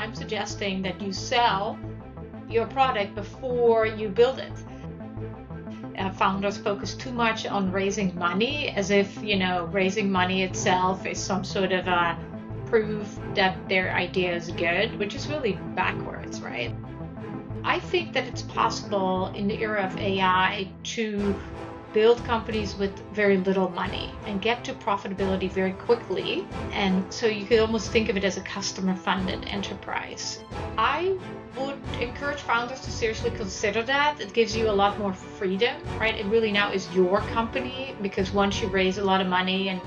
I'm suggesting that you sell your product before you build it. Founders focus too much on raising money as if, raising money itself is some sort of a proof that their idea is good, which is really backwards, right? I think that it's possible in the era of AI to build companies with very little money and get to profitability very quickly. And so you could almost think of it as a customer-funded enterprise. I would encourage founders to seriously consider that. It gives you a lot more freedom, right? It really now is your company, because once you raise a lot of money and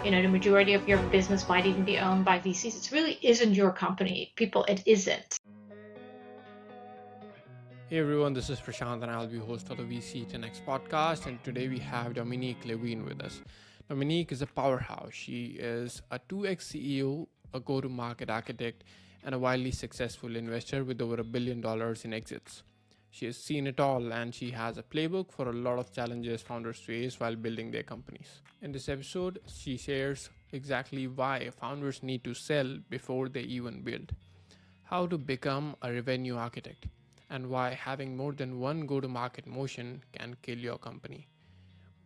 the majority of your business might even be owned by VCs, it really isn't your company. People, it isn't. Hey everyone, this is Prashant and I'll be host of the VC 10X podcast. And today we have Dominique Levin with us. Dominique is a powerhouse. She is a 2X CEO, a go to market architect, and a wildly successful investor with over $1 billion in exits. She has seen it all and she has a playbook for a lot of challenges founders face while building their companies. In this episode, she shares exactly why founders need to sell before they even build, how to become a revenue architect, and why having more than one go to market motion can kill your company.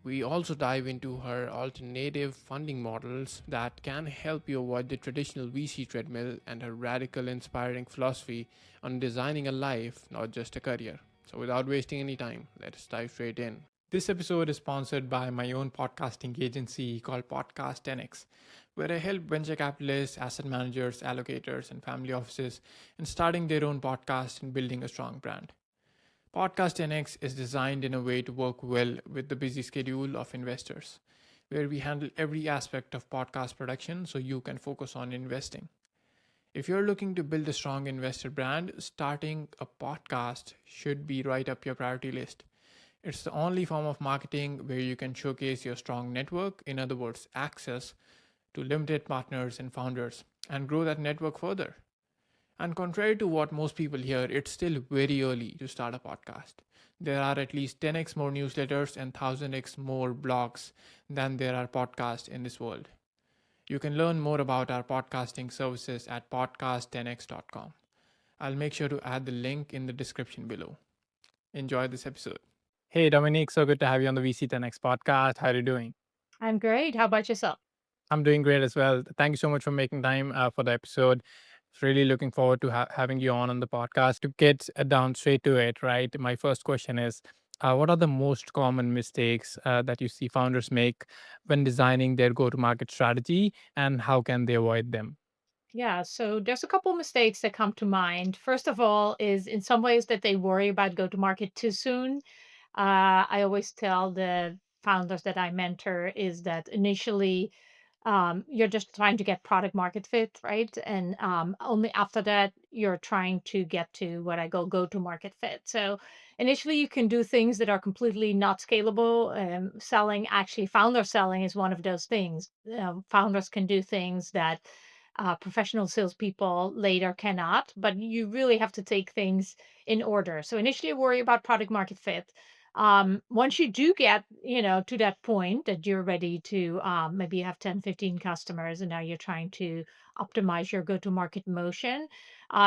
We also dive into her alternative funding models that can help you avoid the traditional VC treadmill and her radical, inspiring philosophy on designing a life, not just a career. So, without wasting any time, let's dive straight in. This episode is sponsored by my own podcasting agency called Podcast 10X, where I help venture capitalists, asset managers, allocators, and family offices in starting their own podcast and building a strong brand. Podcast 10X is designed in a way to work well with the busy schedule of investors, where we handle every aspect of podcast production so you can focus on investing. If you're looking to build a strong investor brand, starting a podcast should be right up your priority list. It's the only form of marketing where you can showcase your strong network, in other words, access to limited partners and founders, and grow that network further. And contrary to what most people hear, it's still very early to start a podcast. There are at least 10x more newsletters and 1000x more blogs than there are podcasts in this world. You can learn more about our podcasting services at podcast10x.com. I'll make sure to add the link in the description below. Enjoy this episode. Hey, Dominique, so good to have you on the VC 10X podcast. How are you doing? I'm great. How about yourself? I'm doing great as well. Thank you so much for making time for the episode. Really looking forward to having you on the podcast. To get down straight to it, right? My first question is, what are the most common mistakes that you see founders make when designing their go-to-market strategy, and how can they avoid them? Yeah, so there's a couple mistakes that come to mind. First of all, is in some ways that they worry about go to market too soon. I always tell the founders that I mentor is that initially you're just trying to get product market fit, right? And only after that, you're trying to get to what I go to market fit. So initially, you can do things that are completely not scalable. Selling, actually, founder selling is one of those things. Founders can do things that professional salespeople later cannot, but you really have to take things in order. So initially, worry about product market fit. Once you do get, to that point that you're ready to, maybe you have 10, 15 customers and now you're trying to optimize your go-to-market motion.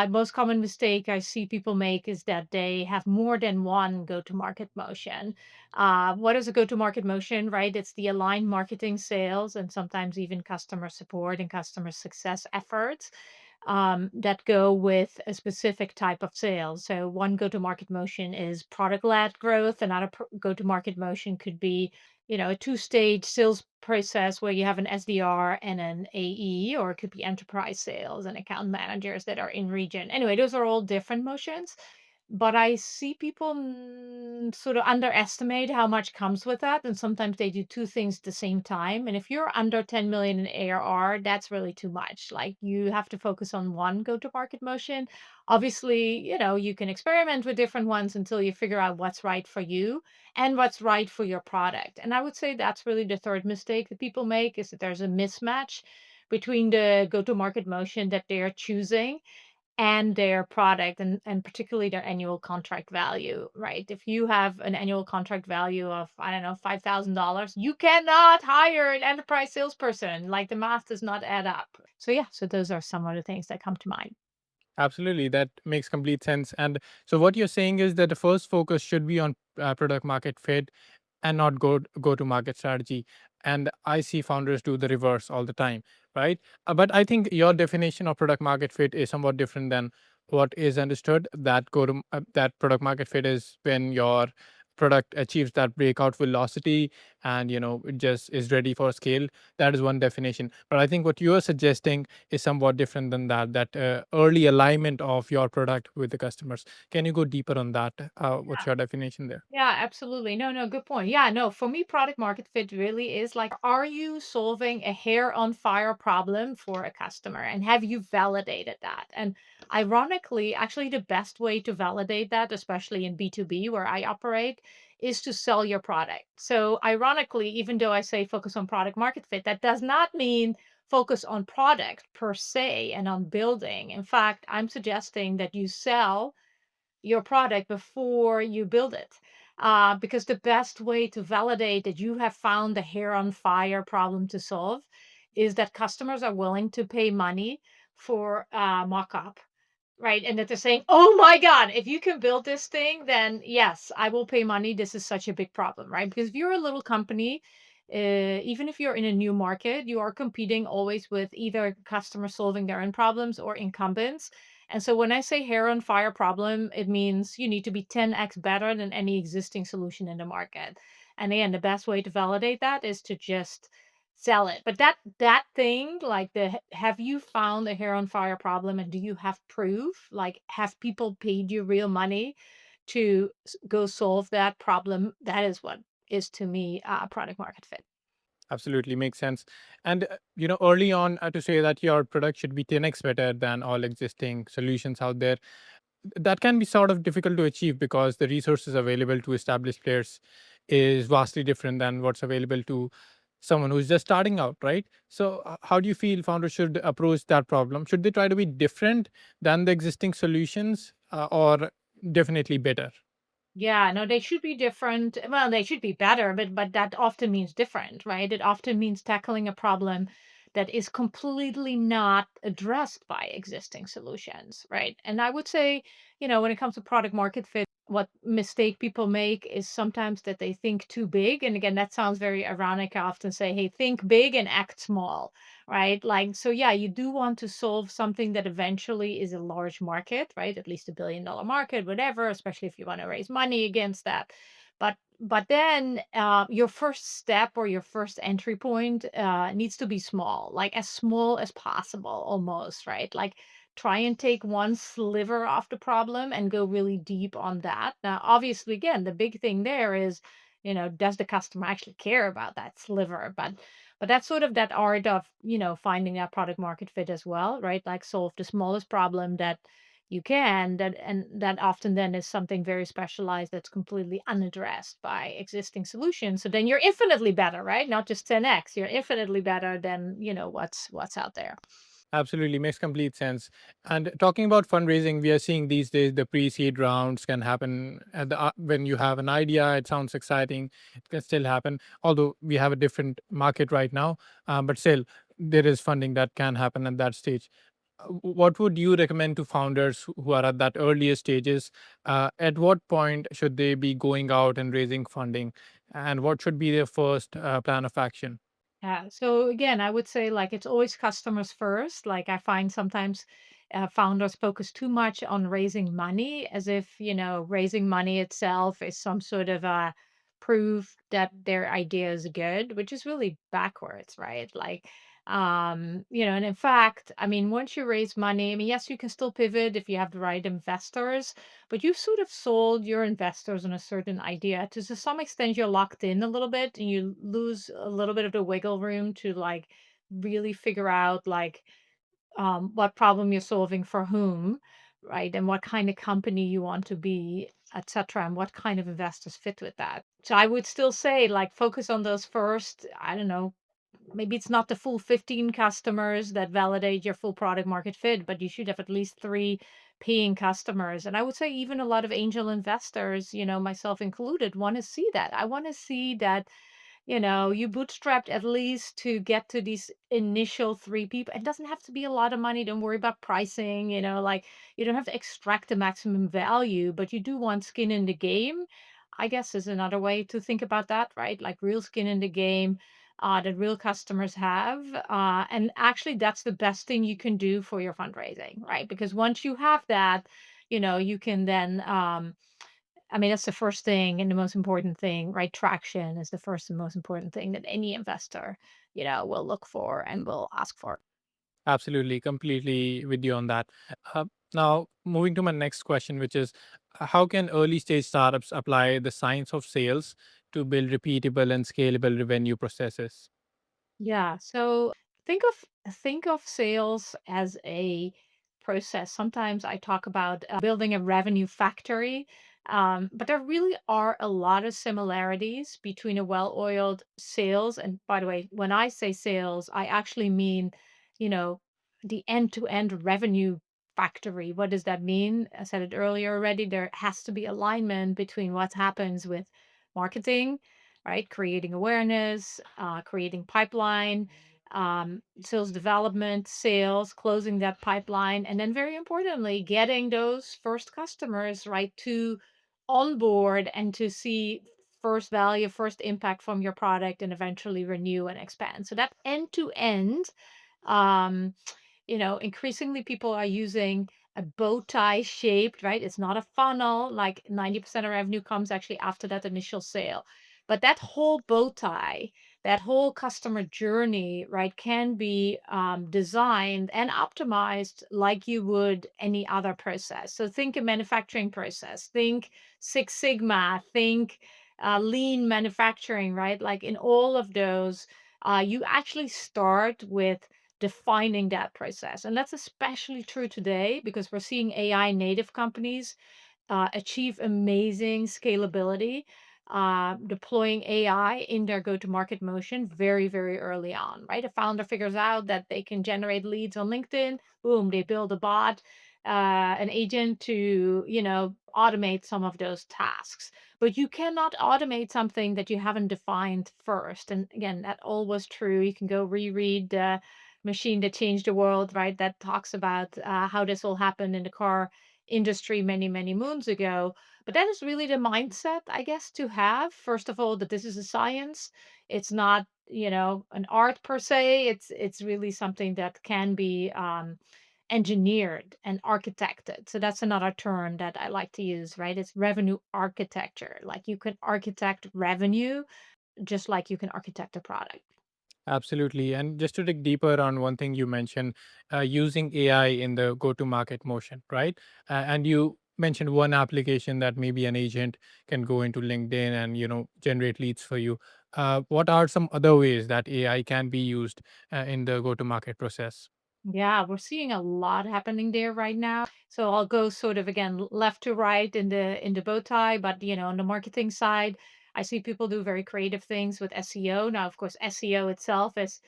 Most common mistake I see people make is that they have more than one go-to-market motion. What is a go-to-market motion, right? It's the aligned marketing, sales, and sometimes even customer support and customer success efforts that go with a specific type of sales. So one go-to-market motion is product-led growth. Another go-to-market motion could be, a two-stage sales process where you have an SDR and an AE, or it could be enterprise sales and account managers that are in region. Anyway, those are all different motions. But I see people sort of underestimate how much comes with that. And sometimes they do two things at the same time. And if you're under 10 million in ARR, that's really too much. Like you have to focus on one go to market motion. Obviously, you can experiment with different ones until you figure out what's right for you and what's right for your product. And I would say that's really the third mistake that people make, is that there's a mismatch between the go to market motion that they're choosing and their product, and particularly their annual contract value, right? If you have an annual contract value of, I don't know, $5,000, you cannot hire an enterprise salesperson. Like the math does not add up. So yeah, so those are some of the things that come to mind. Absolutely, that makes complete sense. And so, what you're saying is that the first focus should be on product market fit and not go to market strategy. And I see founders do the reverse all the time, right? But I think your definition of product market fit is somewhat different than what is understood. That product market fit is when your product achieves that breakout velocity and it just is ready for scale. That is one definition. But I think what you are suggesting is somewhat different than that early alignment of your product with the customers. Can you go deeper on that? What's your definition there? Yeah, absolutely. No, no, good point. Yeah, no, for me, product market fit really is like, are you solving a hair on fire problem for a customer? And have you validated that? And ironically, actually, the best way to validate that, especially in B2B where I operate, is to sell your product. So, ironically, even though I say focus on product market fit, that does not mean focus on product per se and on building. In fact, I'm suggesting that you sell your product before you build it. Because the best way to validate that you have found the hair on fire problem to solve is that customers are willing to pay money for mock-up. Right, and that they're saying, "Oh my god, if you can build this thing, then yes, I will pay money. This is such a big problem," right? Because if you're a little company, even if you're in a new market, you are competing always with either customers solving their own problems or incumbents. And so when I say hair on fire problem, it means you need to be 10x better than any existing solution in the market. And again, the best way to validate that is to just sell it. But that thing, like have you found a hair on fire problem and do you have proof? Like, have people paid you real money to go solve that problem? That is what is to me product market fit. Absolutely makes sense. And early on, to say that your product should be 10x better than all existing solutions out there, that can be sort of difficult to achieve because the resources available to established players is vastly different than what's available to someone who's just starting out, right? So, how do you feel founders should approach that problem? Should they try to be different than the existing solutions, or definitely better? Yeah, no, they should be different. Well, they should be better, but that often means different, right? It often means tackling a problem that is completely not addressed by existing solutions, right? And I would say, when it comes to product market fit, what mistake people make is sometimes that they think too big. And again, that sounds very ironic. I often say, hey, think big and act small, right? Like, so yeah, you do want to solve something that eventually is a large market, right? At least $1 billion market, whatever, especially if you want to raise money against that. But then your first step or your first entry point needs to be small as possible, almost, right? Like try and take one sliver off the problem and go really deep on that. Now, obviously, again, the big thing there is, does the customer actually care about that sliver? But that's sort of that art of, finding that product market fit as well, right? Like solve the smallest problem that you can, that often then is something very specialized that's completely unaddressed by existing solutions. So then you're infinitely better, right? Not just 10x, you're infinitely better than, what's out there. Absolutely makes complete sense. And talking about fundraising, we are seeing these days the pre-seed rounds can happen when you have an idea. It sounds exciting. It can still happen, although we have a different market right now. But still, there is funding that can happen at that stage. What would you recommend to founders who are at that earlier stages? At what point should they be going out and raising funding, and what should be their first plan of action? Yeah. So again, I would say like it's always customers first. Like I find sometimes founders focus too much on raising money as if, raising money itself is some sort of a proof that their idea is good, which is really backwards, right? Like, and in fact, I mean, once you raise money, I mean, yes, you can still pivot if you have the right investors, but you've sort of sold your investors on a certain idea. To some extent, you're locked in a little bit and you lose a little bit of the wiggle room to like really figure out like what problem you're solving for whom, right? And what kind of company you want to be, etc. And what kind of investors fit with that. So I would still say like focus on those first, I don't know, maybe it's not the full 15 customers that validate your full product market fit, but you should have at least three paying customers. And I would say even a lot of angel investors, myself included, want to see that. I want to see that, you bootstrapped at least to get to these initial three people. It doesn't have to be a lot of money. Don't worry about pricing, like you don't have to extract the maximum value, but you do want skin in the game. I guess is another way to think about that, right? Like real skin in the game that real customers have. And actually, that's the best thing you can do for your fundraising, right? Because once you have that, you can then I mean, that's the first thing and the most important thing, right? Traction is the first and most important thing that any investor, will look for and will ask for. Absolutely, completely with you on that. Now, moving to my next question, which is how can early stage startups apply the science of sales to build repeatable and scalable revenue processes? Yeah. So think of sales as a process. Sometimes I talk about building a revenue factory, but there really are a lot of similarities between a well-oiled sales. And by the way, when I say sales, I actually mean, you know, the end-to-end revenue factory. What does that mean? I said it earlier already. There has to be alignment between what happens with marketing, right? Creating awareness, creating pipeline, sales development, sales, closing that pipeline, and then very importantly, getting those first customers, right, to onboard and to see first value, first impact from your product, and eventually renew and expand. So that end to end, um, increasingly people are using a bow tie shaped, right? It's not a funnel, like 90% of revenue comes actually after that initial sale. But that whole bow tie, that whole customer journey, right, can be designed and optimized like you would any other process. So think a manufacturing process, think Six Sigma, think lean manufacturing, right? Like in all of those, you actually start with defining that process. And that's especially true today because we're seeing AI native companies achieve amazing scalability, deploying AI in their go to market motion very, very early on, right? A founder figures out that they can generate leads on LinkedIn, boom, they build a bot, an agent to, automate some of those tasks. But you cannot automate something that you haven't defined first. And again, that all was true. You can go reread Machine That Changed the World, right? That talks about how this all happened in the car industry many, many moons ago. But that is really the mindset, I guess, to have. First of all, that this is a science. It's not, an art per se. It's really something that can be engineered and architected. So that's another term that I like to use, right? It's revenue architecture. Like you can architect revenue just like you can architect a product. Absolutely. And just to dig deeper on one thing you mentioned, using AI in the go to market motion, right? And you mentioned one application that maybe an agent can go into LinkedIn and, generate leads for you. What are some other ways that AI can be used in the go to market process? Yeah, we're seeing a lot happening there right now. So I'll go sort of again left to right in the bow tie, but on the marketing side, I see people do very creative things with SEO. Now, of course, SEO itself is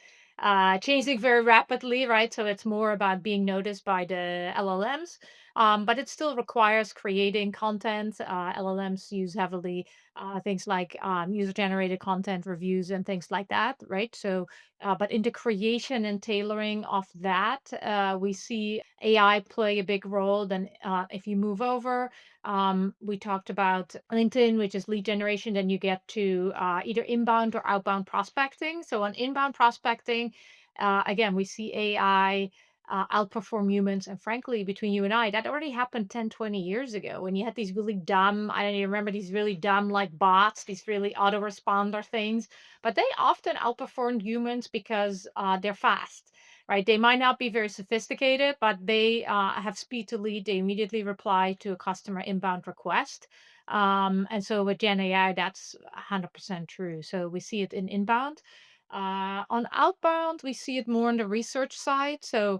changing very rapidly, right? So it's more about being noticed by the LLMs, but it still requires creating content. LLMs use heavily things like user-generated content, reviews, and things like that, right? So but in the creation and tailoring of that, we see AI play a big role. Then, if you move over, we talked about LinkedIn, which is lead generation. Then you get to either inbound or outbound prospecting. So, on inbound prospecting, again, we see AI outperform humans. And frankly, between you and I, that already happened 10, 20 years ago when you had these really dumb, I don't even remember these really dumb like bots, these really autoresponder things, but they often outperform humans because they're fast, right? They might not be very sophisticated, but they have speed to lead. They immediately reply to a customer inbound request. And so with Gen AI, that's 100% true. So we see it in inbound. On outbound, we see it more on the research side. So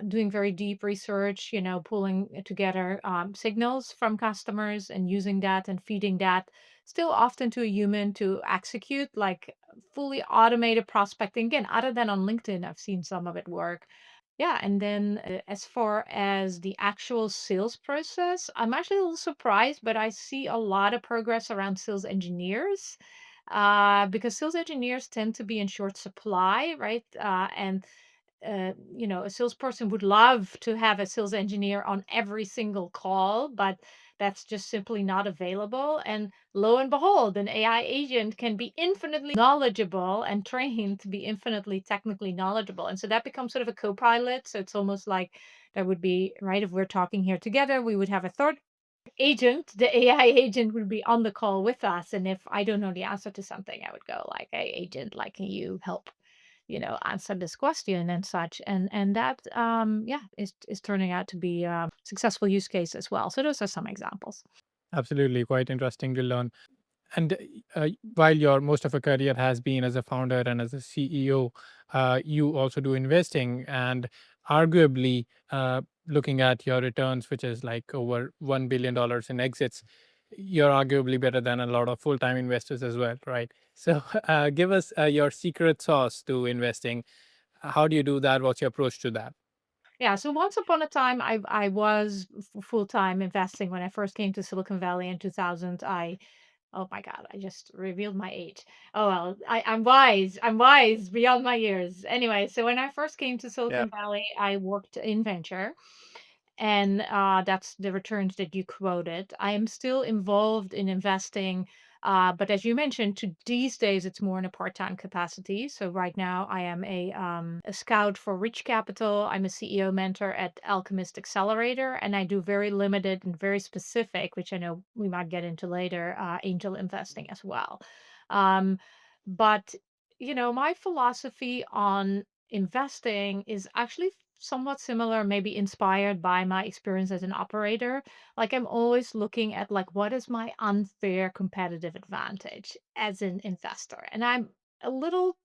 doing very deep research, pulling together signals from customers and using that and feeding that still often to a human to execute like fully automated prospecting. Again, other than on LinkedIn, I've seen some of it work. Yeah, and then as far as the actual sales process, I'm actually a little surprised, but I see a lot of progress around sales engineers. because sales engineers tend to be in short supply, right? And a salesperson would love to have a sales engineer on every single call, but that's just simply not available. And lo and behold, an AI agent can be infinitely knowledgeable and trained to be infinitely technically knowledgeable. And so that becomes sort of a co-pilot. So it's almost like there would be, right, if we're talking here together, we would have a third agent. The AI agent would be on the call with us. And if I don't know the answer to something, I would go like, hey, agent, like, can you help answer this question and such. And that, yeah, is turning out to be a successful use case as well. So those are some examples. Absolutely, quite interesting to learn. And while your most of your career has been as a founder and as a CEO, you also do investing, and arguably, looking at your returns, which is like over $1 billion in exits, you're arguably better than a lot of full-time investors as well, right? So, give us your secret sauce to investing. How do you do that? What's your approach to that? Yeah, so once upon a time, I was full-time investing when I first came to Silicon Valley in 2000. Oh my God, I just revealed my age. Oh well, I'm wise. I'm wise beyond my years. Anyway, so when I first came to Yeah. Silicon Valley, I worked in venture. And that's the returns that you quoted. I am still involved in investing, but as you mentioned, these days it's more in a part-time capacity. So right now I am a scout for Rich Capital. I'm a CEO mentor at Alchemist Accelerator, and I do very limited and very specific, which I know we might get into later, angel investing as well. Um, but my philosophy on investing is actually somewhat similar, maybe inspired by my experience as an operator. Like I'm always looking at like what is my unfair competitive advantage as an investor. And I'm a little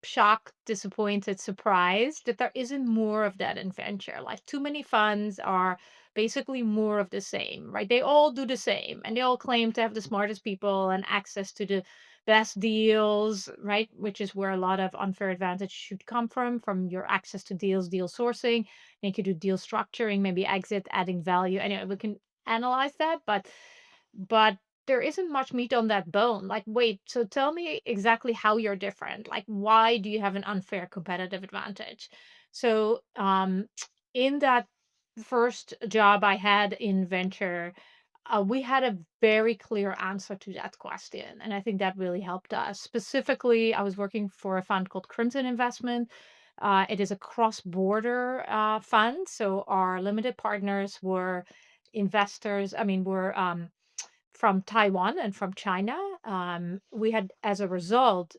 shocked, disappointed, surprised that there isn't more of that in venture. Like too many funds are basically more of the same, right? They all do the same and they all claim to have the smartest people and access to the best deals, right? Which is where a lot of unfair advantage should come from your access to deals, deal sourcing. And you could do deal structuring, maybe exit, adding value. Anyway, we can analyze that, but there isn't much meat on that bone. Like, wait, so tell me exactly how you're different. Like, why do you have an unfair competitive advantage? So, in that first job I had in venture, we had a very clear answer to that question. And I think that really helped us. Specifically, I was working for a fund called Crimson Investment. It is a cross border fund. So, our limited partners were investors, I mean, were from Taiwan and from China. We had, as a result,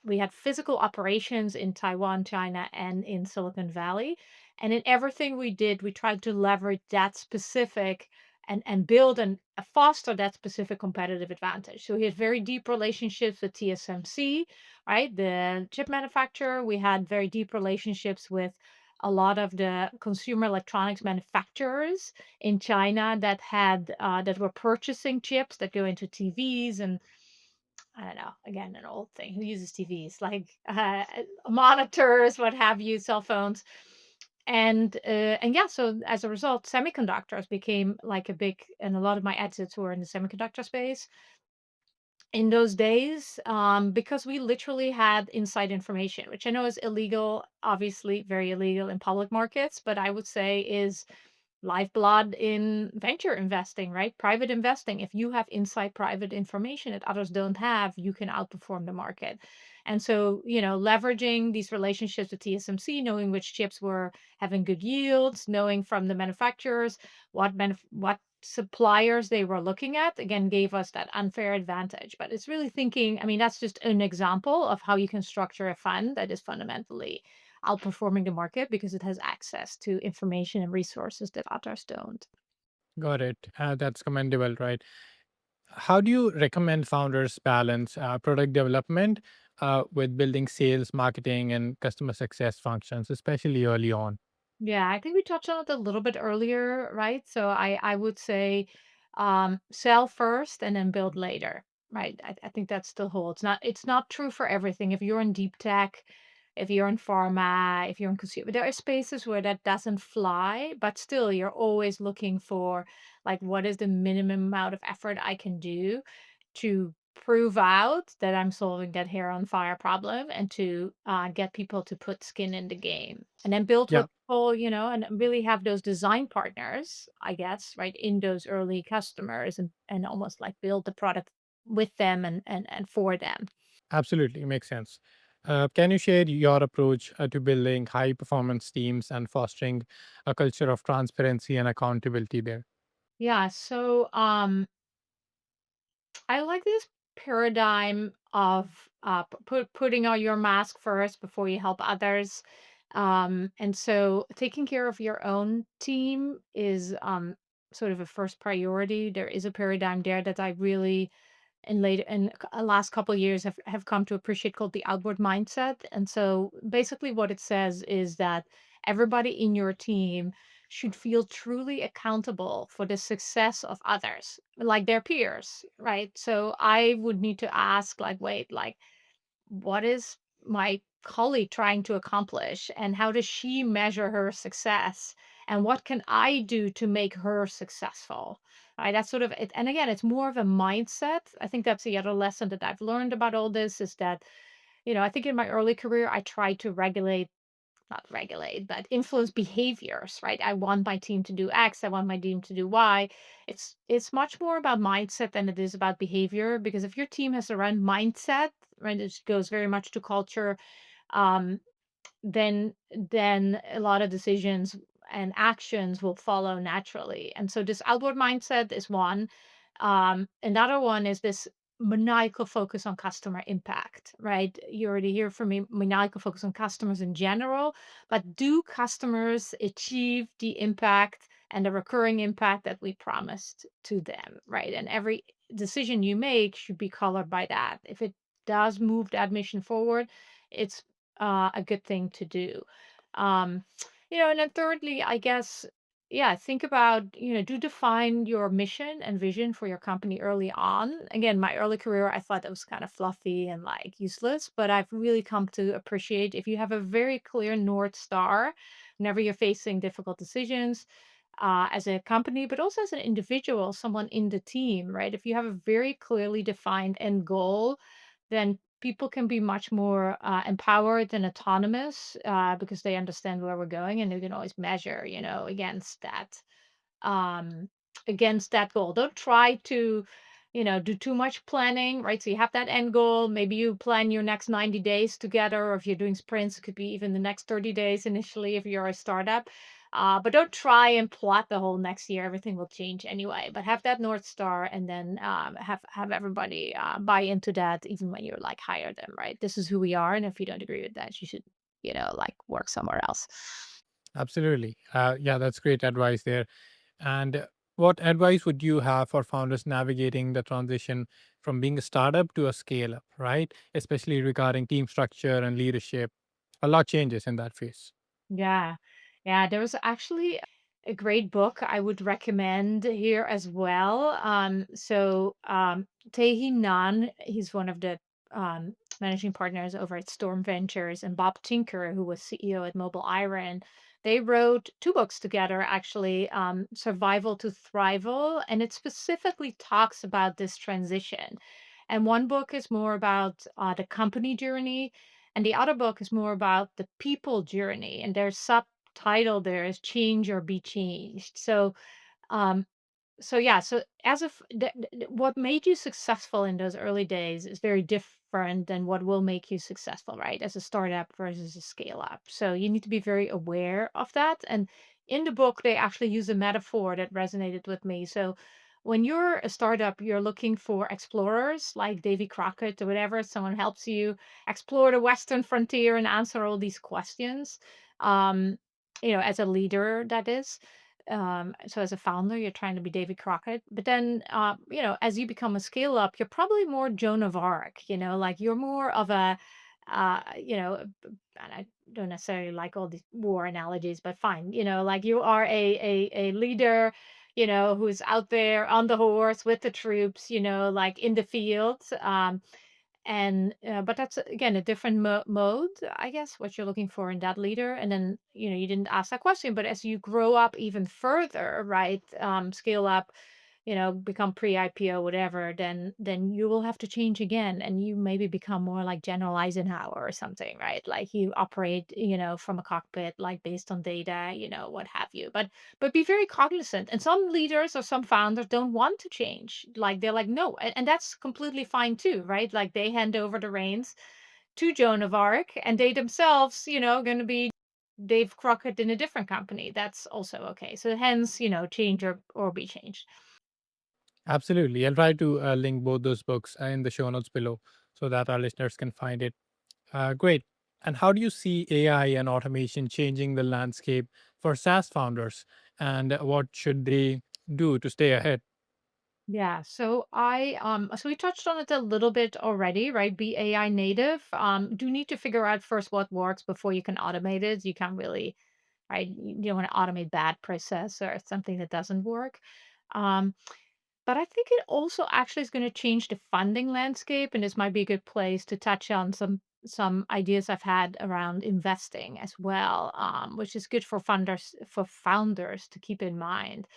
we had physical operations in Taiwan, China, and in Silicon Valley. And in everything we did, we tried to leverage that specific and build and foster that specific competitive advantage. So we had very deep relationships with TSMC, right? The chip manufacturer. We had very deep relationships with a lot of the consumer electronics manufacturers in China that were purchasing chips that go into TVs and I don't know, again, an old thing. Who uses TVs? Like monitors, what have you, cell phones. And yeah, so as a result, semiconductors became like a big, and a lot of my exits were in the semiconductor space in those days, because we literally had inside information, which I know is illegal, obviously very illegal in public markets, but I would say is lifeblood in venture investing, right? Private investing. If you have inside private information that others don't have, you can outperform the market. And so, leveraging these relationships with TSMC, knowing which chips were having good yields, knowing from the manufacturers what suppliers they were looking at, again, gave us that unfair advantage. But it's really thinking, I mean, that's just an example of how you can structure a fund that is fundamentally outperforming the market because it has access to information and resources that others don't. Got it. That's commendable, right? How do you recommend founders balance product development with building sales, marketing, and customer success functions, especially early on? Yeah, I think we touched on it a little bit earlier, right? So I would say sell first and then build later, right? I think that still holds. It's not true for everything. If you're in deep tech, if you're in pharma, if you're in consumer, there are spaces where that doesn't fly, but still you're always looking for like what is the minimum amount of effort I can do to prove out that I'm solving that hair on fire problem and to get people to put skin in the game and then build Yeah. with people, and really have those design partners, I guess, right, in those early customers and almost like build the product with them and for them. Absolutely, makes sense. Can you share your approach to building high performance teams and fostering a culture of transparency and accountability there? Yeah. So I like this paradigm of putting on your mask first before you help others. And so taking care of your own team is sort of a first priority. There is a paradigm there that I really last couple of years have come to appreciate called the outward mindset. And so basically what it says is that everybody in your team should feel truly accountable for the success of others, like their peers, right? So I would need to ask, like, wait, like, what is my colleague trying to accomplish and how does she measure her success and what can I do to make her successful, right? That's sort of it. And again, it's more of a mindset. I think that's the other lesson that I've learned about all this is that, I think in my early career I tried to not regulate, but influence behaviors, right? I want my team to do X, I want my team to do Y. It's much more about mindset than it is about behavior, because if your team has the right mindset, right, it goes very much to culture, um, then a lot of decisions and actions will follow naturally. And so this outward mindset is one. Another one is this maniacal focus on customer impact, right? You already hear from me, maniacal focus on customers in general, but do customers achieve the impact and the recurring impact that we promised to them, right? And every decision you make should be colored by that. If it does move that mission forward, it's a good thing to do. Um, and then thirdly, I guess, yeah, think about, do define your mission and vision for your company early on. Again, my early career, I thought that was kind of fluffy and like useless, but I've really come to appreciate if you have a very clear North Star whenever you're facing difficult decisions as a company, but also as an individual, someone in the team, right? If you have a very clearly defined end goal, then people can be much more empowered and autonomous because they understand where we're going and they can always measure, um, against that goal. Don't try to, do too much planning, right? So you have that end goal. Maybe you plan your next 90 days together, or if you're doing sprints, it could be even the next 30 days initially if you're a startup. But don't try and plot the whole next year. Everything will change anyway. But have that North Star and then have everybody buy into that, even when you're like hire them, right? This is who we are. And if you don't agree with that, you should, like work somewhere else. Absolutely. Yeah, that's great advice there. And what advice would you have for founders navigating the transition from being a startup to a scale up, right? Especially regarding team structure and leadership. A lot changes in that phase. Yeah. Yeah, there was actually a great book I would recommend here as well. Tehi Nan, he's one of the managing partners over at Storm Ventures, and Bob Tinker, who was CEO at Mobile Iron. They wrote two books together, actually, Survival to Thrival, and it specifically talks about this transition. And one book is more about the company journey, and the other book is more about the people journey, and their subtitle there is Change or Be Changed. Um, so as of what made you successful in those early days is very different than what will make you successful, right? As a startup versus a scale up. So you need to be very aware of that. And in the book, they actually use a metaphor that resonated with me. So when you're a startup, you're looking for explorers like Davy Crockett or whatever. Someone helps you explore the Western frontier and answer all these questions. Um, as a leader, that is. So as a founder, you're trying to be David Crockett, but then, as you become a scale up, you're probably more Joan of Arc, like you're more of a, and I don't necessarily like all these war analogies, but fine, like you are a leader, who's out there on the horse with the troops, like in the field. And but that's again a different mode, I guess, what you're looking for in that leader. And then you didn't ask that question, but as you grow up even further, right, scale up, become pre-IPO, whatever, then you will have to change again, and you maybe become more like General Eisenhower or something, right? Like you operate, from a cockpit, like based on data, what have you. But be very cognizant. And some leaders or some founders don't want to change. Like they're like, no, and that's completely fine too, right? Like they hand over the reins to Joan of Arc, and they themselves, going to be Dave Crockett in a different company. That's also okay. So hence, change or be changed. Absolutely. I'll try to link both those books in the show notes below so that our listeners can find it. Great. And how do you see AI and automation changing the landscape for SaaS founders? And what should they do to stay ahead? Yeah, so we touched on it a little bit already, right? Be AI native. Do need to figure out first what works before you can automate it. You can't really, right? You don't want to automate bad process or something that doesn't work. Um, but I think it also actually is going to change the funding landscape, and this might be a good place to touch on some ideas I've had around investing as well, which is good for founders to keep in mind.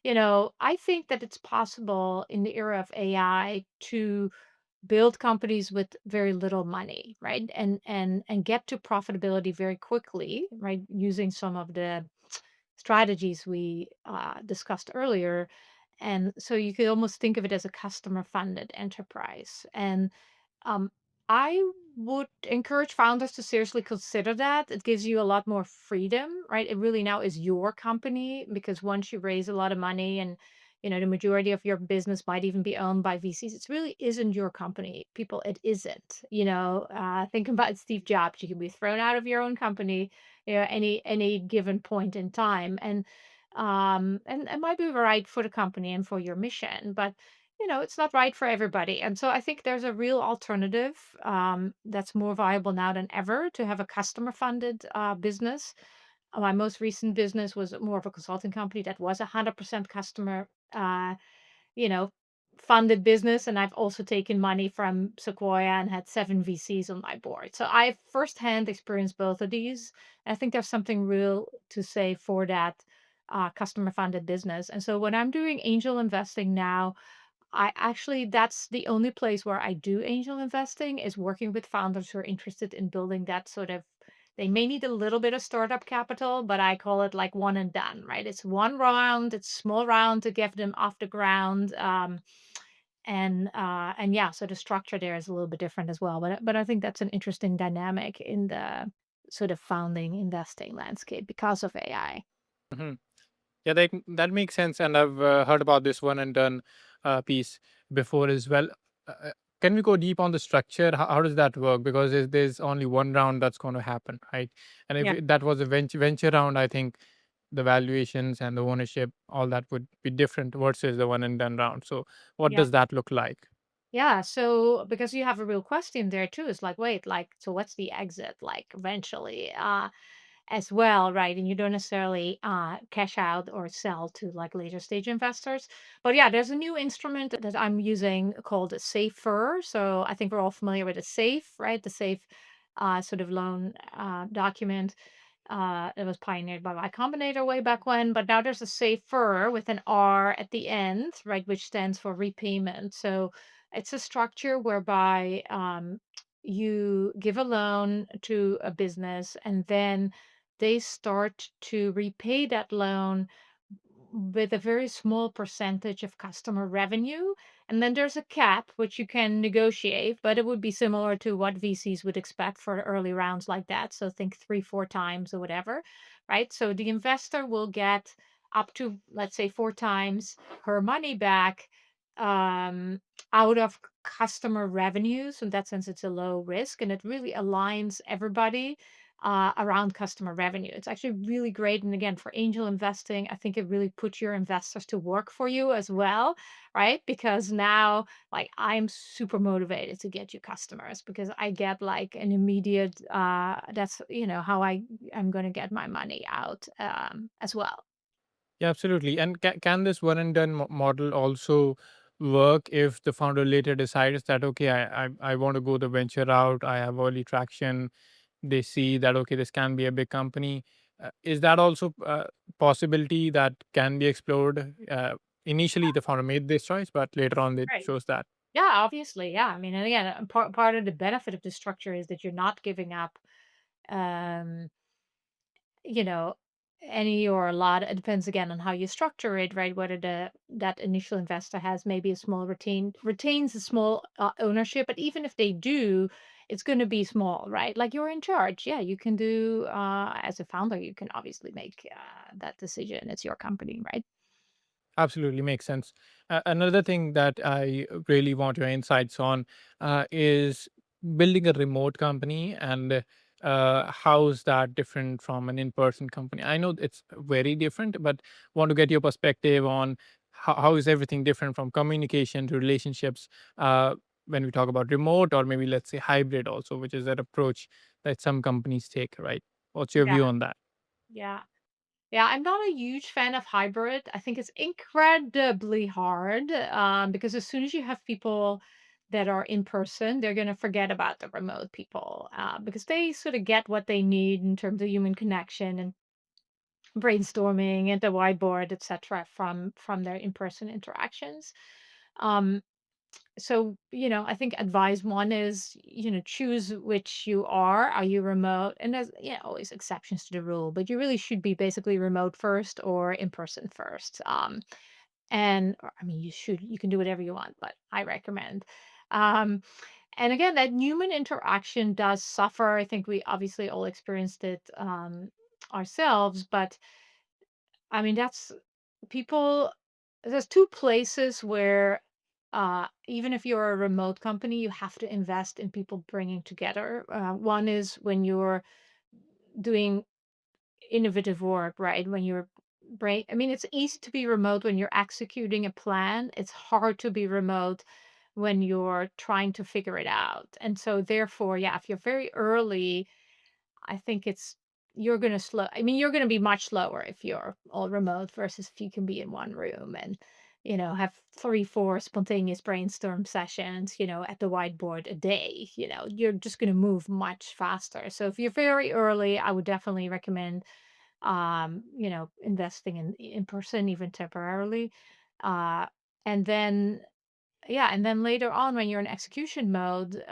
I think that it's possible in the era of AI to build companies with very little money, right? And get to profitability very quickly, right? Using some of the strategies we discussed earlier. And so you could almost think of it as a customer funded enterprise. And um, I would encourage founders to seriously consider that. It gives you a lot more freedom, right? It really now is your company because once you raise a lot of money and the majority of your business might even be owned by VCs. It really isn't your company, people. It isn't. Think about Steve Jobs. You can be thrown out of your own company, any given point in time, and it might be right for the company and for your mission, but it's not right for everybody. And so I think there's a real alternative that's more viable now than ever to have a customer funded business. My most recent business was more of a consulting company that was 100% customer, you know, funded business. And I've also taken money from Sequoia and had 7 VCs on my board. So I've firsthand experienced both of these. I think there's something real to say for that customer funded business. And so when I'm doing angel investing now, I actually that's the only place where I do angel investing is working with founders who are interested in building that sort of they may need a little bit of startup capital, but I call it like one and done, right? It's one round, it's small round to get them off the ground. And yeah, so the structure there is a little bit different as well. But I think that's an interesting dynamic in the sort of founding investing landscape because of AI. Mhm. Yeah, that makes sense. And I've heard about this one and done piece before as well. Can we go deep on the structure? How does that work? Because there's only one round that's going to happen, right? And if Yeah. that was a venture round, I think the valuations and the ownership, all that would be different versus the one and done round. So, what Yeah. does that look like? Yeah, so because you have a real question there too, it's like, wait, like, so what's the exit like eventually, as well, right? And you don't necessarily cash out or sell to like later stage investors. But yeah, there's a new instrument that I'm using called a Safer. So I think we're all familiar with a Safe, right? The Safe sort of loan document. It was pioneered by Y Combinator way back when, but now there's a Safer with an R at the end, right, which stands for repayment. So it's a structure whereby you give a loan to a business and then they start to repay that loan with a very small percentage of customer revenue. And then there's a cap, which you can negotiate, but it would be similar to what VCs would expect for early rounds like that. So think three, four times or whatever, right? So the investor will get up to, let's say, four times her money back um, out of customer revenues. In that sense, it's a low risk and it really aligns everybody around customer revenue. It's actually really great. And again, for angel investing, I think it really puts your investors to work for you as well, right? Because now, like, I'm super motivated to get you customers because I get like an immediate, that's, how I'm going to get my money out as well. Yeah, absolutely. And can this one and done model also work if the founder later decides that, okay, I want to go the venture route, I have early traction, they see that, okay, this can be a big company. Is that also a possibility that can be explored? initially the founder made this choice, but later on it Right. shows that. Yeah, obviously. Yeah. I mean, and again, part of the benefit of the structure is that you're not giving up, um, you know, any or a lot. It depends again on how you structure it, right? Whether the that initial investor has maybe a small retains a small ownership, but even if they do, it's going to be small, right? Like you're in charge. Yeah, you can do as a founder, you can obviously make that decision. It's your company, right? Absolutely makes sense. Another thing that I really want your insights on is building a remote company, and how is that different from an in-person company? I know it's very different, but want to get your perspective on how is everything different from communication to relationships when we talk about remote, or maybe let's say hybrid also, which is that approach that some companies take, right? What's your Yeah, view on that? yeah. Yeah, I'm not a huge fan of hybrid. I think it's incredibly hard because as soon as you have people that are in person, they're going to forget about the remote people because they sort of get what they need in terms of human connection and brainstorming and the whiteboard, etc., from their in-person interactions. Um, so I think advice one is choose which you are. Are you remote? And there's always exceptions to the rule, but you really should be basically remote first or in person first. Or, I mean, you can do whatever you want, but I recommend. um and again, that human interaction does suffer. I think we obviously all experienced it ourselves, but I mean, that's people there's two places where even if you're a remote company, you have to invest in people bringing together. One is when you're doing innovative work, right? When you're brain I mean, it's easy to be remote when you're executing a plan. It's hard to be remote when you're trying to figure it out. And so therefore, yeah, if you're very early, I think you're gonna slow I mean, you're gonna be much slower if you're all remote versus if you can be in one room and, have 3, 4 spontaneous brainstorm sessions, at the whiteboard a day. You're just gonna move much faster. So if you're very early, I would definitely recommend, investing in person even temporarily. Uh, and then yeah, and then later on when you're in execution mode,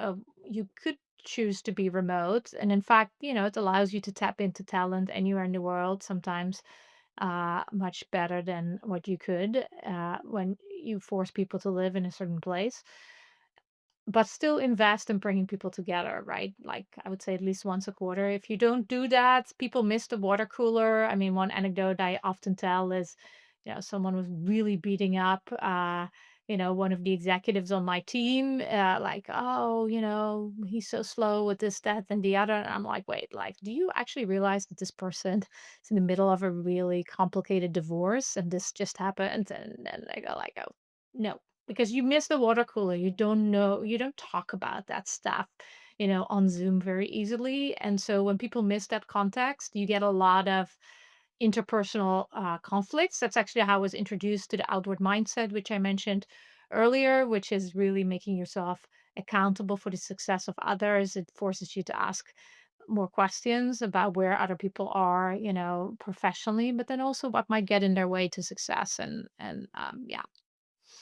you could choose to be remote. And in fact, it allows you to tap into talent anywhere in the world, sometimes much better than what you could when you force people to live in a certain place, but still invest in bringing people together, right? Like I would say at least once a quarter. If you don't do that, people miss the water cooler. I mean, one anecdote I often tell is, someone was really beating up, one of the executives on my team, like, oh, he's so slow with this, that, and the other. And I'm like, wait, like, do you actually realize that this person is in the middle of a really complicated divorce and this just happened? And then they go like, oh, no, because you miss the water cooler. You don't know, you don't talk about that stuff, on Zoom very easily. And so when people miss that context, you get a lot of interpersonal conflicts. That's actually how I was introduced to the outward mindset, which I mentioned earlier, which is really making yourself accountable for the success of others. It forces you to ask more questions about where other people are, professionally, but then also what might get in their way to success. And yeah.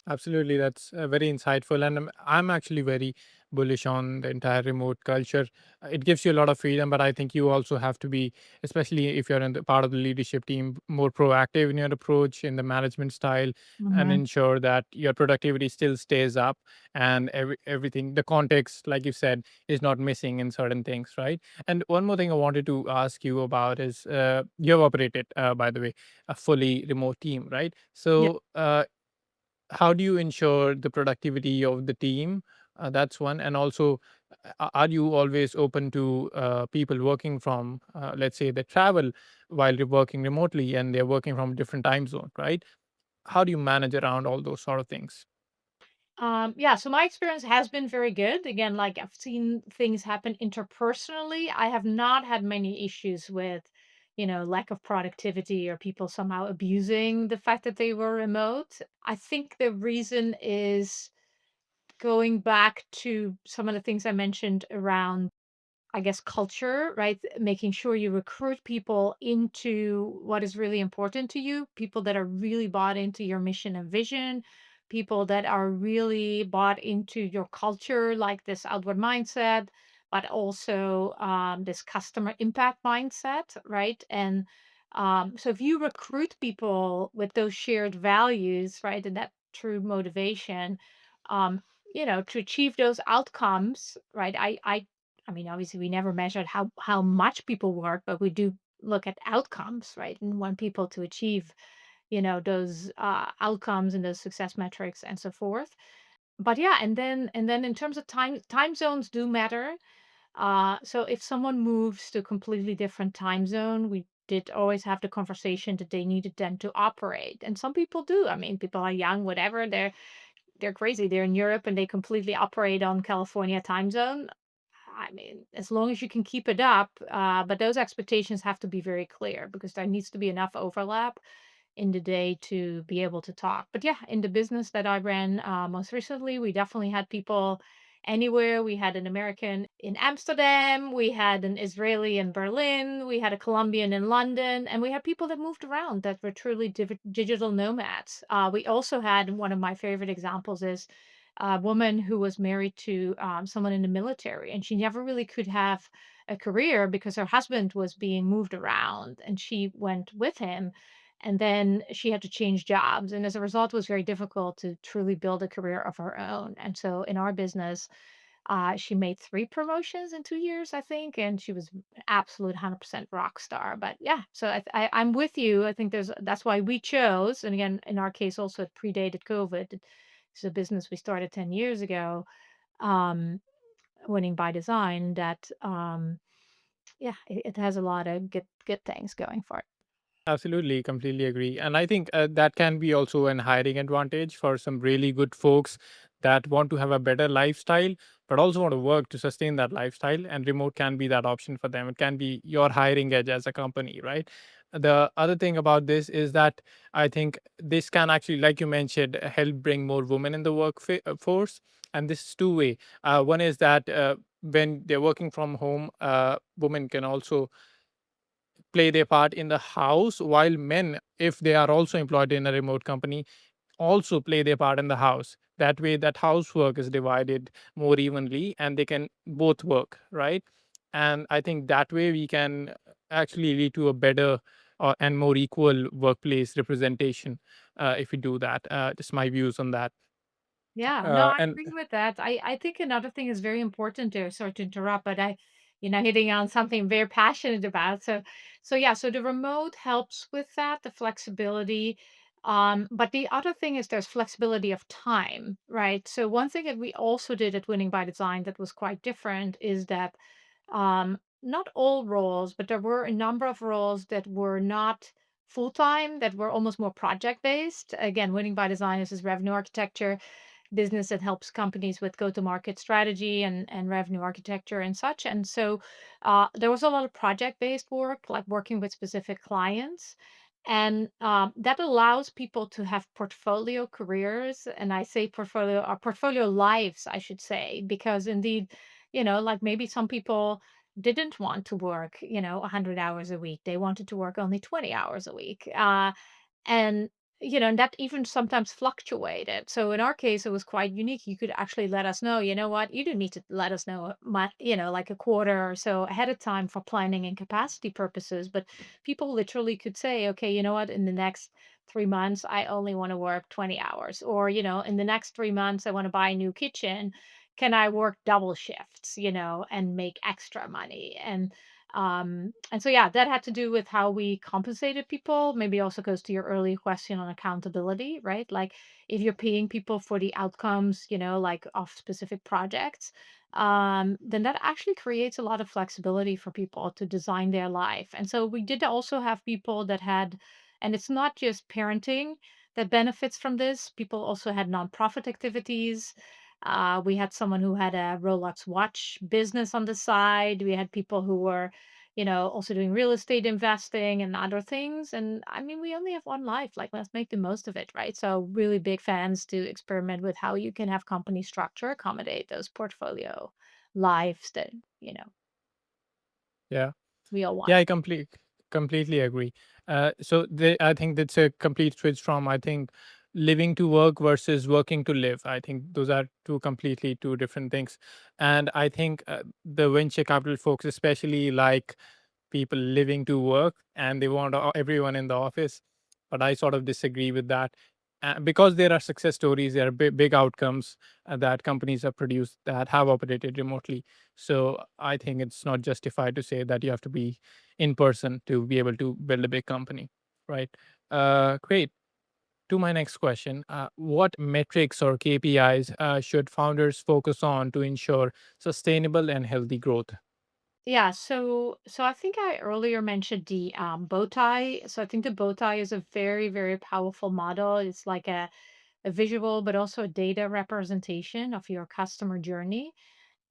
Absolutely, that's very insightful, and I'm actually very bullish on the entire remote culture. It gives you a lot of freedom, but I think you also have to be, especially if you're in the part of the leadership team, more proactive in your approach in the management style, and Mhm. ensure that your productivity still stays up, and everything, the context, like you said, is not missing in certain things, right? And one more thing I wanted to ask you about is you have operated, by the way, a fully remote team, right? Yeah. So. How do you ensure the productivity of the team? That's one. And also, are you always open to people working from, let's say, they travel while you're working remotely and they're working from a different time zone, right? How do you manage around all those sort of things? Yeah, so my experience has been very good. Again, like I've seen things happen interpersonally. I have not had many issues with, lack of productivity or people somehow abusing the fact that they were remote. I think the reason is going back to some of the things I mentioned around I guess, culture, right? Making sure you recruit people into what is really important to you, people that are really bought into your mission and vision, people that are really bought into your culture, like this outward mindset, but also this customer impact mindset, right? And so if you recruit people with those shared values, right, and that true motivation, um, to achieve those outcomes, right? I mean, obviously, we never measured how much people work, but we do look at outcomes, right? And want people to achieve, those outcomes and those success metrics and so forth. But yeah, and then in terms of time zones do matter. So if someone moves to a completely different time zone, we did always have the conversation that they needed then to operate. And some people do. I mean, people are young, whatever. They're crazy. They're in Europe and they completely operate on California time zone. I mean, as long as you can keep it up, but those expectations have to be very clear because there needs to be enough overlap in the day to be able to talk. But yeah, in the business that I ran most recently, we definitely had people anywhere. We had an American in Amsterdam, we had an Israeli in Berlin, we had a Colombian in London, and we had people that moved around that were truly digital nomads. We also had one of my favorite examples is a woman who was married to someone in the military, and she never really could have a career because her husband was being moved around, and she went with him and then she had to change jobs, and as a result, it was very difficult to truly build a career of her own. And so in our business, she made 3 promotions in 2 years, I think, and she was an absolute 100% rock star. But yeah, so I'm with you. I think that's why we chose, and again, in our case, also it predated COVID. It's a business we started 10 years ago, um, Winning by Design, that, yeah, it has a lot of good things going for it. Absolutely, completely agree. And I think that can be also an hiring advantage for some really good folks that want to have a better lifestyle, but also want to work to sustain that lifestyle. And remote can be that option for them. It can be your hiring edge as a company, right? The other thing about this is that I think this can actually, like you mentioned, help bring more women in the workforce. And this is two-way. One is that when they're working from home, women can also play their part in the house, while men, if they are also employed in a remote company, also play their part in the house. That way, that housework is divided more evenly and they can both work, right? And I think that way we can actually lead to a better and more equal workplace representation if we do that. Just my views on that. Yeah, no, I And agree with that. I think another thing is very important there. Sorry to interrupt, but hitting on something I'm very passionate about. So yeah, so the remote helps with that, the flexibility. But the other thing is there's flexibility of time, right? So one thing that we also did at Winning by Design that was quite different is that not all roles, but there were a number of roles that were not full time, that were almost more project based. Again, Winning by Design is this revenue architecture business that helps companies with go-to-market strategy and revenue architecture and such. And so there was a lot of project-based work, like working with specific clients. And that allows people to have portfolio careers. And I say portfolio or portfolio lives, I should say, because indeed, like maybe some people didn't want to work, 100 hours a week. They wanted to work only 20 hours a week. And and that even sometimes fluctuated. So in our case, it was quite unique. You could actually let us know, you know what, you do need to let us know, like a quarter or so ahead of time for planning and capacity purposes. But people literally could say, okay, you know what, in the next 3 months, I only want to work 20 hours. Or, in the next 3 months, I want to buy a new kitchen. Can I work double shifts, and make extra money? And so, yeah, that had to do with how we compensated people. Maybe also goes to your earlier question on accountability, right? Like if you're paying people for the outcomes, like of specific projects, then that actually creates a lot of flexibility for people to design their life. And so we did also have people that had, and it's not just parenting that benefits from this. People also had nonprofit activities. We had someone who had a Rolex watch business on the side. We had people who were, also doing real estate investing and other things. And I mean, we only have one life. Like, let's make the most of it, right? So, really big fans to experiment with how you can have company structure accommodate those portfolio lives that, you know. Yeah. we all Yeah, want. I completely agree. I think that's a complete switch from, I think, living to work versus working to live. I think those are two different things. And I think the venture capital folks, especially like people living to work and they want everyone in the office. But I sort of disagree with that. Because there are success stories, there are big outcomes that companies have produced that have operated remotely. So I think it's not justified to say that you have to be in person to be able to build a big company, right? Great. To my next question, what metrics or KPIs should founders focus on to ensure sustainable and healthy growth? Yeah, so I think I earlier mentioned the bow tie. So I think the bow tie is a very, very powerful model. It's like a visual, but also a data representation of your customer journey.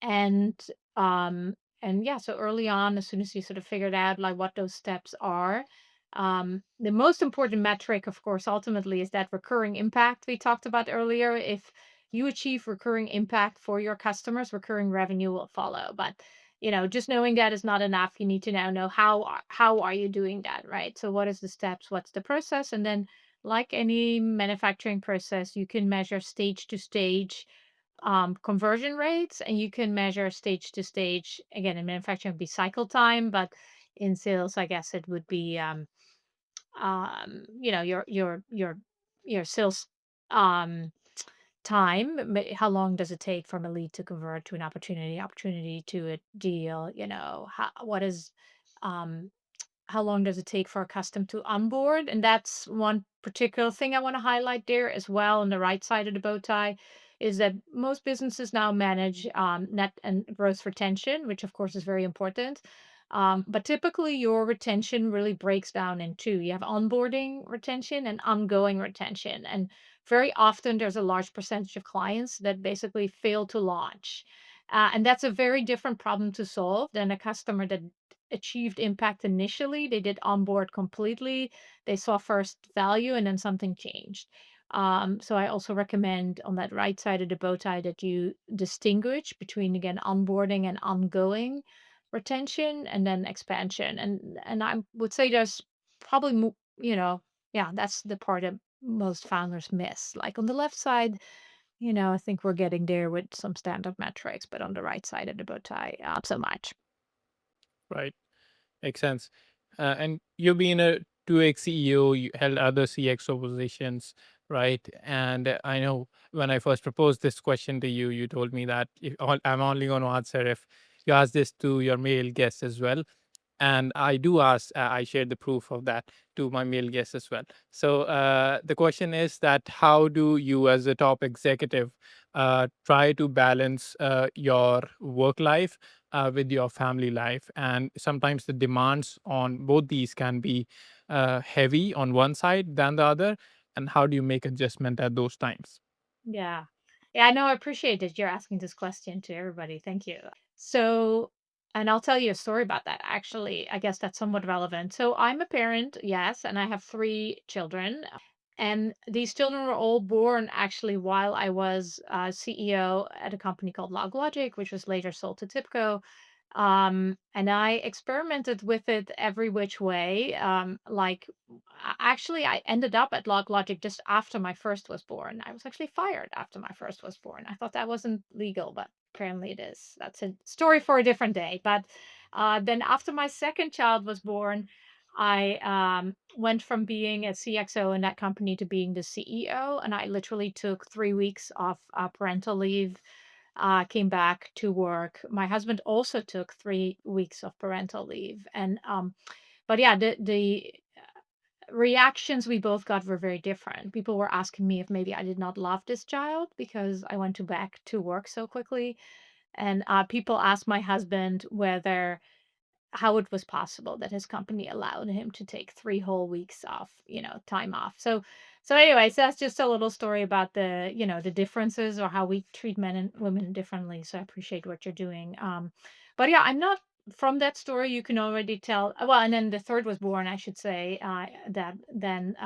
And um and yeah, so early on, as soon as you sort of figured out like what those steps are, the most important metric, of course, ultimately is that recurring impact we talked about earlier. If you achieve recurring impact for your customers, recurring revenue will follow. But just knowing that is not enough. You need to now know how are you doing that, right? So what is the steps, what's the process? And then, like any manufacturing process, you can measure stage to stage conversion rates, and you can measure stage to stage. Again, in manufacturing, it would be cycle time, but in sales, I guess it would be your sales um, time. How long does it take from a lead to convert to an opportunity to a deal? What is um, how long does it take for a custom to onboard? And that's one particular thing I want to highlight there as well. On the right side of the bow tie is that most businesses now manage net and gross retention, which of course is very important. But typically, your retention really breaks down in two. You have onboarding retention and ongoing retention. And very often, there's a large percentage of clients that basically fail to launch. And that's a very different problem to solve than a customer that achieved impact initially. They did onboard completely. They saw first value and then something changed. So I also recommend on that right side of the bow tie that you distinguish between, again, onboarding and ongoing retention, and then expansion. And I would say there's probably yeah, that's the part that most founders miss. Like on the left side, I think we're getting there with some standard metrics, but on the right side of the bow tie, so much. Right. Makes sense. And you've been a 2x CEO, you held other CXO positions, right? And I know when I first proposed this question to you, you told me that I'm only going to answer if you ask this to your male guests as well. And I do ask, I share the proof of that to my male guests as well. So the question is that how do you, as a top executive, try to balance your work life with your family life? And sometimes the demands on both these can be heavy on one side than the other. And how do you make adjustment at those times? Yeah. Yeah, I know. I appreciate that you're asking this question to everybody. Thank you. So, and I'll tell you a story about that. Actually, I guess that's somewhat relevant. So, I'm a parent, yes, and I have three children. And these children were all born actually while I was CEO at a company called LogLogic, which was later sold to Tipco. And I experimented with it every which way. Actually, I ended up at LogLogic just after my first was born. I was actually fired after my first was born. I thought that wasn't legal, but apparently it is. That's a story for a different day. But then after my second child was born, I went from being a CXO in that company to being the CEO, and I literally took 3 weeks of parental leave, came back to work. My husband also took 3 weeks of parental leave, and but yeah, the reactions we both got were very different. People were asking me if maybe I did not love this child because I went to back to work so quickly, and people asked my husband whether how it was possible that his company allowed him to take 3 whole weeks off, time off. So anyways, that's just a little story about the differences or how we treat men and women differently. So I appreciate what you're doing. But yeah, I'm not from that story, you can already tell. Well, and then the third was born, I should say, that then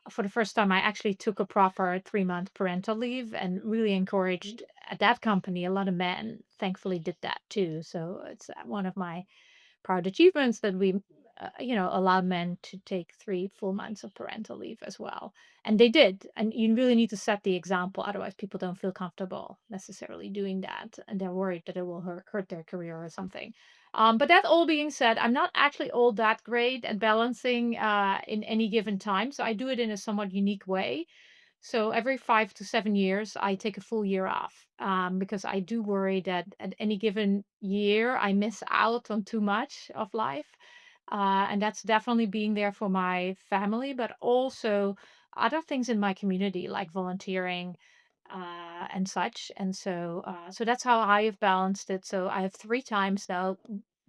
for the first time, I actually took a proper 3-month parental leave and really encouraged at that company. A lot of men thankfully did that too. So it's one of my proud achievements that we, allow men to take 3 full months of parental leave as well. And they did. And you really need to set the example. Otherwise, people don't feel comfortable necessarily doing that. And they're worried that it will hurt their career or something. But that all being said, I'm not actually all that great at balancing in any given time. So I do it in a somewhat unique way. So every 5 to 7 years, I take a full year off because I do worry that at any given year, I miss out on too much of life. And that's definitely being there for my family, but also other things in my community like volunteering and such. And so that's how I have balanced it. So I have 3 times now.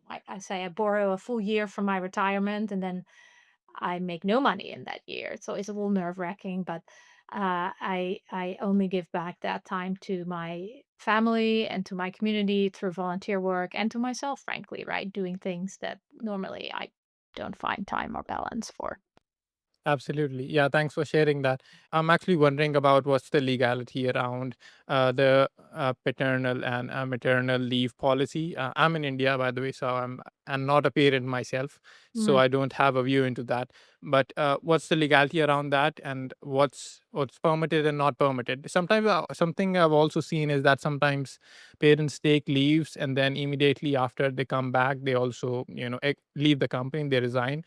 I say I borrow a full year from my retirement, and then I make no money in that year. So it's a little nerve-wracking, but I only give back that time to my family and to my community through volunteer work and to myself, frankly, right? Doing things that normally I don't find time or balance for. Absolutely. Yeah, thanks for sharing that. I'm actually wondering about what's the legality around the paternal and maternal leave policy. I'm in India, by the way, so I'm not a parent myself, so Mm. I don't have a view into that. But what's the legality around that, and what's permitted and not permitted? Sometimes something I've also seen is that sometimes parents take leaves and then immediately after they come back, they also leave the company, they resign.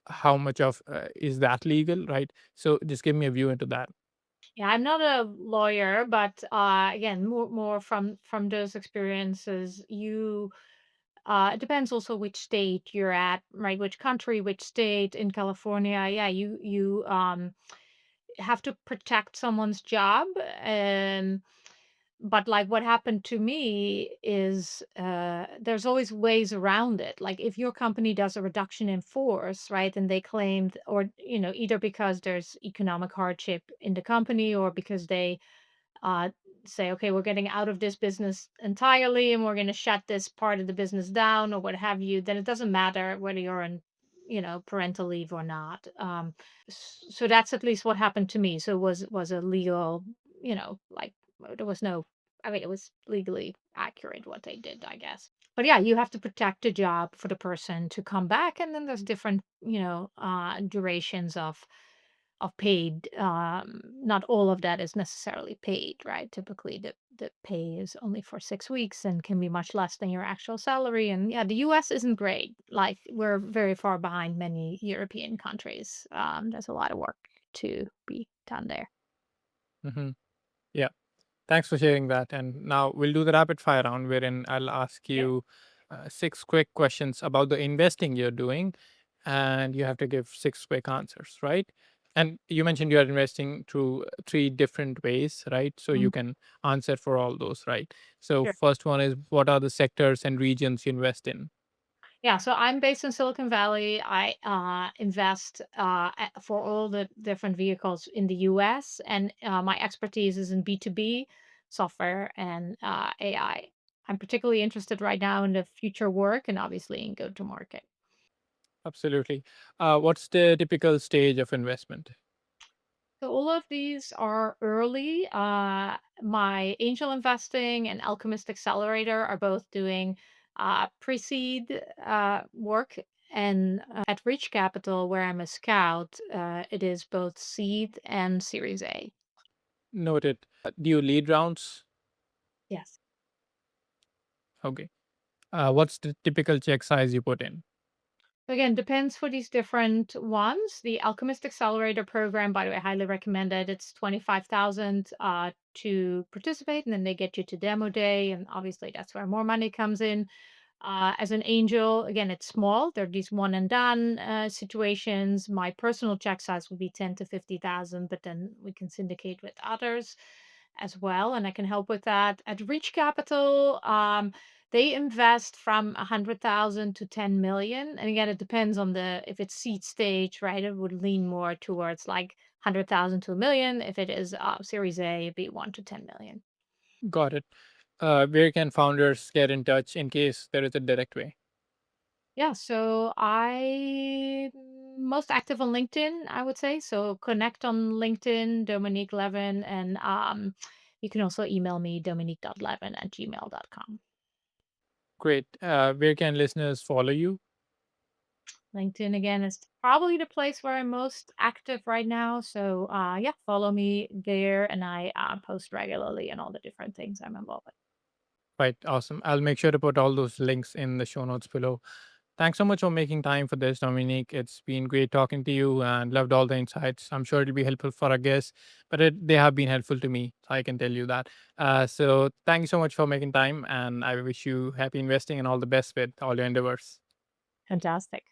How much of is that legal, right? So just give me a view into that. Yeah, I'm not a lawyer, but again, more from those experiences, it depends also which state you're at, right? Which country, which state. In California, yeah, you have to protect someone's job. But like what happened to me is there's always ways around it. Like if your company does a reduction in force, right, and they claimed, or either because there's economic hardship in the company or because they uh, say, okay, we're getting out of this business entirely and we're going to shut this part of the business down or what have you, then it doesn't matter whether you're on, parental leave or not. So that's at least what happened to me. So it was a legal, like there was no, I mean, it was legally accurate what they did, I guess. But yeah, you have to protect the job for the person to come back, and then there's different, durations of paid. Not all of that is necessarily paid, right? Typically, the pay is only for 6 weeks and can be much less than your actual salary. And yeah, the U.S. isn't great. Like we're very far behind many European countries. There's a lot of work to be done there. Hmm. Yeah, thanks for sharing that. And now we'll do the rapid fire round, wherein I'll ask Yeah, you 6 quick questions about the investing you're doing, and you have to give 6 quick answers, right? And you mentioned you are investing through 3 different ways, right? So you mm, can answer for all those, right? So sure. first one is, what are the sectors and regions you invest in? Yeah, so I'm based in Silicon Valley. I invest for all the different vehicles in the US, and my expertise is in B2B software and AI. I'm particularly interested right now in the future work and obviously in go to market. Absolutely. What's the typical stage of investment? So all of these are early. My angel investing and Alchemist Accelerator are both doing pre-seed work, and at Rich Capital, where I'm a scout, it is both seed and Series A. Noted. Do you lead rounds? Yes. Okay. What's the typical check size you put in? So again, depends for these different ones. The Alchemist Accelerator program, by the way, I highly recommend it. It's 25,000 to participate, and then they get you to demo day, and obviously that's where more money comes in. As an angel, again, it's small. There are these one and done situations. My personal check size would be 10 to 50,000, but then we can syndicate with others as well, and I can help with that. At Reach Capital, they invest from 100,000 to 10 million, and again, it depends on the if it's seed stage, right? It would lean more towards like 100,000 to a million. If it is Series A, it'd be 1 to 10 million. Got it. Where can founders get in touch in case there is a direct way? Yeah, so I most active on LinkedIn, I would say. So connect on LinkedIn, Dominique Levin, and you can also email me, dominique.levin@gmail.com. Great. Where can listeners follow you? LinkedIn again is probably the place where I'm most active right now. So yeah, follow me there, and I post regularly and all the different things I'm involved with. Right. Awesome. I'll make sure to put all those links in the show notes below. Thanks so much for making time for this, Dominique. It's been great talking to you and loved all the insights. I'm sure it'll be helpful for our guests, but they have been helpful to me. So I can tell you that. So thank you so much for making time, and I wish you happy investing and all the best with all your endeavors. Fantastic.